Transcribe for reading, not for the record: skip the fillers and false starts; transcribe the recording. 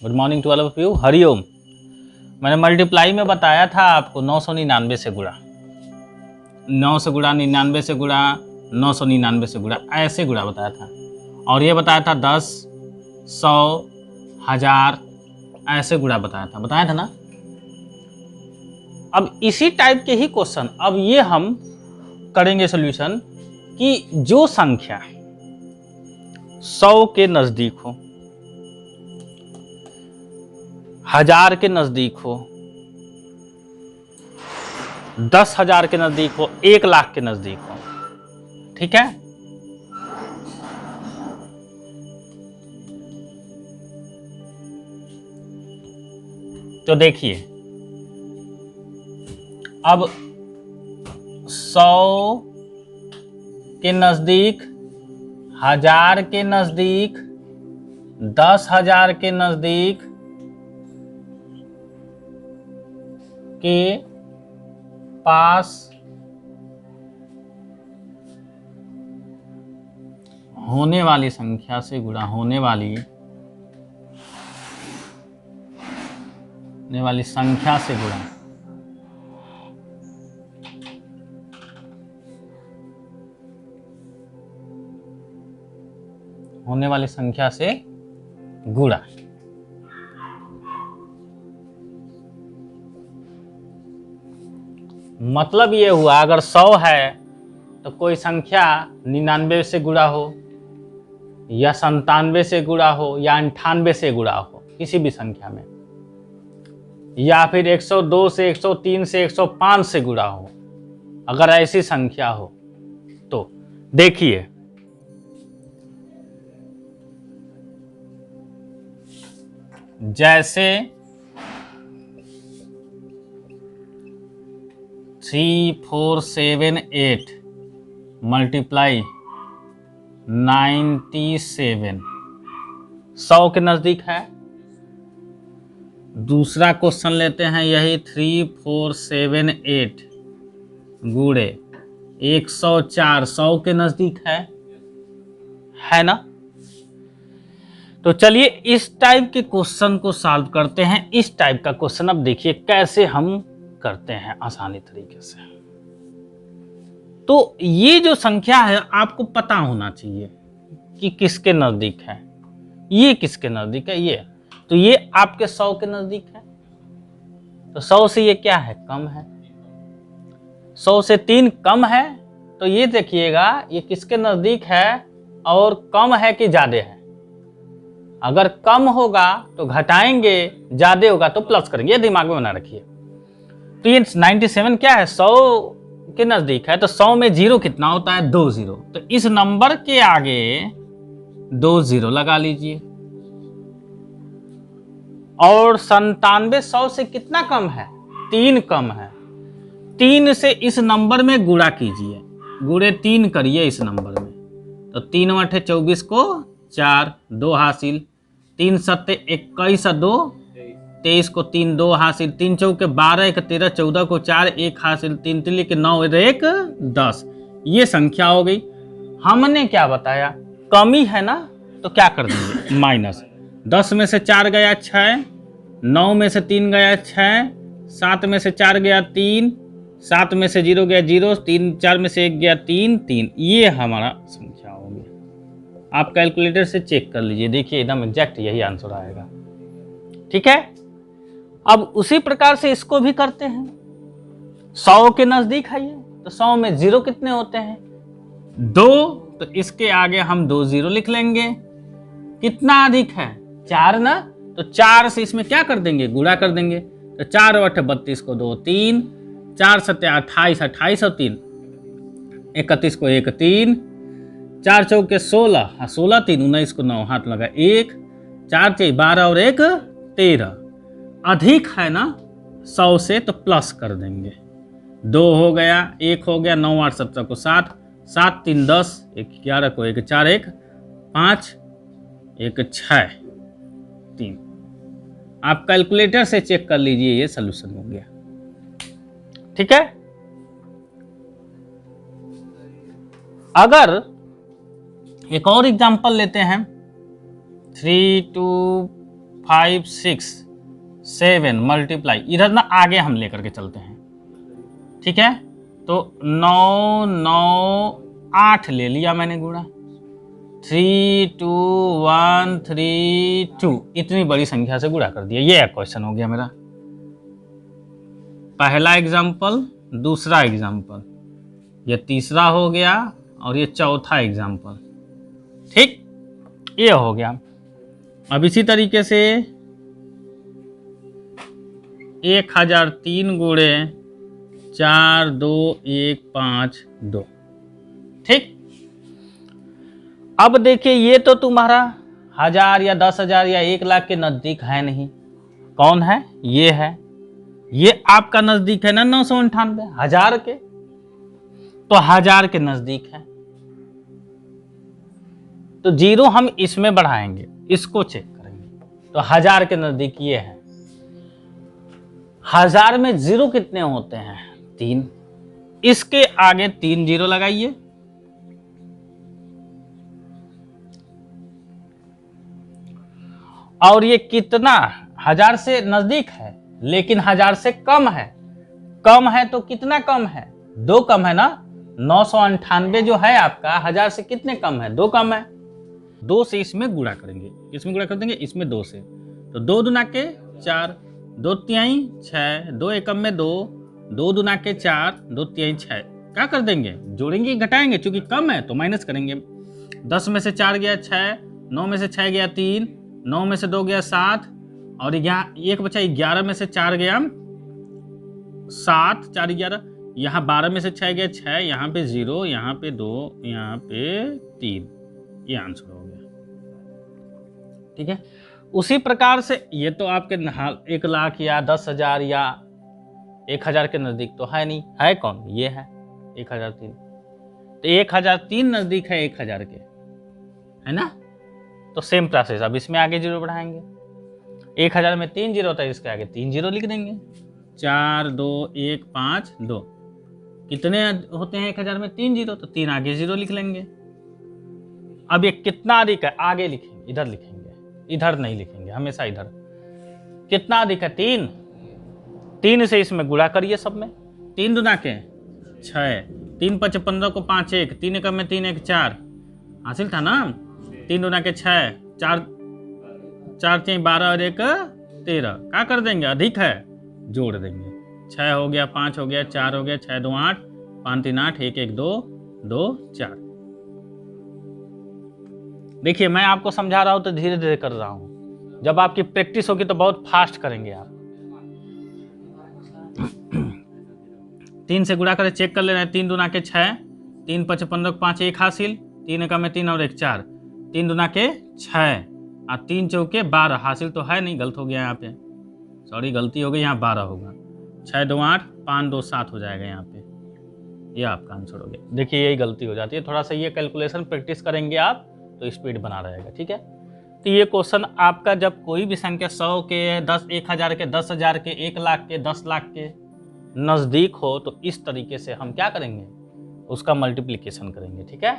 Good morning to all of you, Hariom. मैंने multiply में बताया था आपको 999 से गुणा, 9 से गुणा, 99 से गुणा, 999 से गुणा, ऐसे गुणा बताया था। और ये बताया था 10, 100, 1000 ऐसे गुणा बताया था ना। अब इसी टाइप के ही क्वेश्चन अब ये हम करेंगे सोल्यूशन कि जो संख्या 100 के नजदीक हो, 1000 के नजदीक हो, 10,000 के नजदीक हो, 1,00,000 के नजदीक हो, ठीक है। तो देखिए अब 100 के नजदीक, 1000 के नजदीक, 10,000 के नजदीक के पास होने वाली संख्या से गुणा होने वाली संख्या से गुणा होने वाली संख्या से गुणा। मतलब ये हुआ अगर 100 है तो कोई संख्या 99 से गुणा हो या 97 से गुणा हो या 98 से गुणा हो, किसी भी संख्या में, या फिर 102 से 103 से 105 से गुणा हो, अगर ऐसी संख्या हो तो देखिए जैसे 3478 मल्टीप्लाई 97 100 के नजदीक है। दूसरा क्वेश्चन लेते हैं, यही 3478 गुणे 104 100 के नजदीक है ना। तो चलिए इस टाइप के क्वेश्चन को सॉल्व करते हैं। इस टाइप का क्वेश्चन अब देखिए कैसे हम करते हैं आसानी तरीके से। तो ये जो संख्या है आपको पता होना चाहिए कि किसके नजदीक है, ये किसके नजदीक है, ये तो ये आपके 100 के नजदीक है। तो 100 से ये क्या है, कम है। 100 से 3 कम है, तो ये देखिएगा ये किसके नजदीक है और कम है कि ज्यादा है। अगर कम होगा तो घटाएंगे, ज्यादा होगा तो प्लस करेंगे, ये दिमाग में बना रखिए। तो ये 97 क्या है, 100 के नजदीक है। तो 100 में जीरो कितना होता है, 2 जीरो। तो इस नंबर के आगे 2 जीरो लगा लीजिए। और 97 100 से कितना कम है, 3 कम है। 3 से इस नंबर में गुणा कीजिए, गुणे 3 करिए इस नंबर में। तो 3 8 24 को 4 2 हासिल, 3 7 21 2 23 को 3 2 हासिल, 3 चौके 12 1 13 14 को 4 1 हासिल, 3 3 के 9 1 10। ये संख्या हो गई। हमने क्या बताया, कमी है ना, तो क्या कर देंगे, माइनस। 10 में से 4 गया 6, 9 में से 3 गया 6, 7 में से 4 गया 3, 7 में से 0 गया 0, 3 4 में से 1 गया 3 3। ये हमारा संख्या हो गया। आप कैलकुलेटर से चेक कर लीजिए, देखिए एकदम एग्जैक्ट यही आंसर आएगा, ठीक है। अब उसी प्रकार से इसको भी करते हैं। 100 के नजदीक है ये, तो 100 में 0 कितने होते हैं, 2। तो इसके आगे हम 2 0 लिख लेंगे। कितना अधिक है, 4 ना, तो 4 से इसमें क्या कर देंगे, गुणा कर देंगे। तो 4 8 32 को 2 3, 4 7 28 28 और 3 31 को 1 3, 4 चौके 16, 16 3 19 को 9 हाथ लगा 1, 4 6 12 और 1 13। अधिक है ना 100 से, तो प्लस कर देंगे। 2 हो गया, 1 हो गया, 9 8 17 को 7, 7 3 10, 1 11 को 1 4 1 5 1 6 3। आप कैलकुलेटर से चेक कर लीजिए, ये सॉल्यूशन हो गया, ठीक है। अगर एक और एग्जांपल लेते हैं, 3 2 5 6 7 मल्टीप्लाई, इधर ना आगे हम लेकर के चलते हैं, ठीक है। तो 9 9 8 ले लिया मैंने गुणा, 3 2 1 3 2, इतनी बड़ी संख्या से गुणा कर दिया। ये क्वेश्चन हो गया मेरा पहला एग्जाम्पल, दूसरा एग्जाम्पल, ये तीसरा हो गया और ये चौथा एग्जाम्पल, ठीक, ये हो गया। अब इसी तरीके से 1003 गुणे 4 2 1 5 2, ठीक। अब देखिए ये तो तुम्हारा 1000 या 10,000 या 1 लाख के नजदीक है नहीं, कौन है, ये है, ये आपका नजदीक है ना 998, 1000 के, तो 1000 के नजदीक है, तो जीरो हम इसमें बढ़ाएंगे, इसको चेक करेंगे, तो 1000 के नजदीक ये है। 1000 में जीरो कितने होते हैं, 3, इसके आगे 3 जीरो लगाइए, और ये कितना 1000 से नजदीक है लेकिन 1000 से कम है, कम है तो कितना कम है, 2 कम है ना, 998 जो है आपका 1000 से कितने कम है, 2 कम है, 2 से इसमें गुणा करेंगे, इसमें गुणा कर देंगे, इसमें 2 से, तो 2 दूना के 4, 2 तिहाई 6, 2 एकम में 2, 2 दूना के 4, 2 तिहाई 6, क्या कर देंगे, जोड़ेंगे घटाएंगे, चूंकि कम है तो माइनस करेंगे। 10 में से 4 गया 6, 9 में से 6 गया 3, 9 में से 2 गया 7, और यहाँ एक बचा 11 में से 4 गया 7, 4 11, यहाँ 12 में से 6 गया 6, यहाँ पे 0, यहाँ पे 2, यहाँ पे 3, ये आंसर हो गया, ठीक है। उसी प्रकार से ये तो आपके 1 लाख या 10,000 या 1000 के नजदीक तो है नहीं, है कौन, ये है 1003, तो 1003 नजदीक है 1000 के, है ना। तो सेम प्रोसेस, अब इसमें आगे जीरो बढ़ाएंगे, 1000 में 3 जीरो होता है, इसके आगे 3 जीरो लिख देंगे, 4 2 1 5 2, कितने होते हैं 1000 में, 3 जीरो, तो 3 आगे जीरो लिख लेंगे। अब ये कितना अधिक है, आगे लिखेंगे, इधर लिखेंगे, इधर नहीं लिखेंगे, हमेशा इधर। कितना अधिक है, 3, 3 से इसमें गुणा करिए सब में, 3 दूना के 6, 3 5 15 को 5 1, 3 एकम में 3 1 4, हासिल था ना, 3 दूना के 6, 4 4 3 12 और 1 13, क्या कर देंगे, अधिक है, जोड़ देंगे, 6 हो गया, 5 हो गया, 4 हो गया, 6 2 8, 5 3 8, 1 1 2 2 4। देखिए मैं आपको समझा रहा हूं तो धीरे धीरे कर रहा हूं, जब आपकी प्रैक्टिस होगी तो बहुत फास्ट करेंगे आप। 3 से गुणा करें, चेक कर लेना है, 3 दूना के 6, 3 5 15 5 1 हासिल, 3 एकम में 3 और 1 4, 3 दूना के 6 और 3 चौके 12, हासिल तो है नहीं, गलत हो गया यहाँ पे, सॉरी गलती हो गई, यहाँ 12 होगा, 6 2 8, 5 2 7 हो जाएगा यहाँ पे, ये आपका आंसर हो गया। देखिए यही गलती हो जाती है, थोड़ा सा ये कैलकुलेशन प्रैक्टिस करेंगे आप तो स्पीड बना रहेगा, ठीक है। तो ये क्वेश्चन आपका जब कोई भी संख्या 100 के 10 1000 के 10,000 के 1 लाख के 10 लाख के नज़दीक हो तो इस तरीके से हम क्या करेंगे, उसका मल्टीप्लिकेशन करेंगे, ठीक है।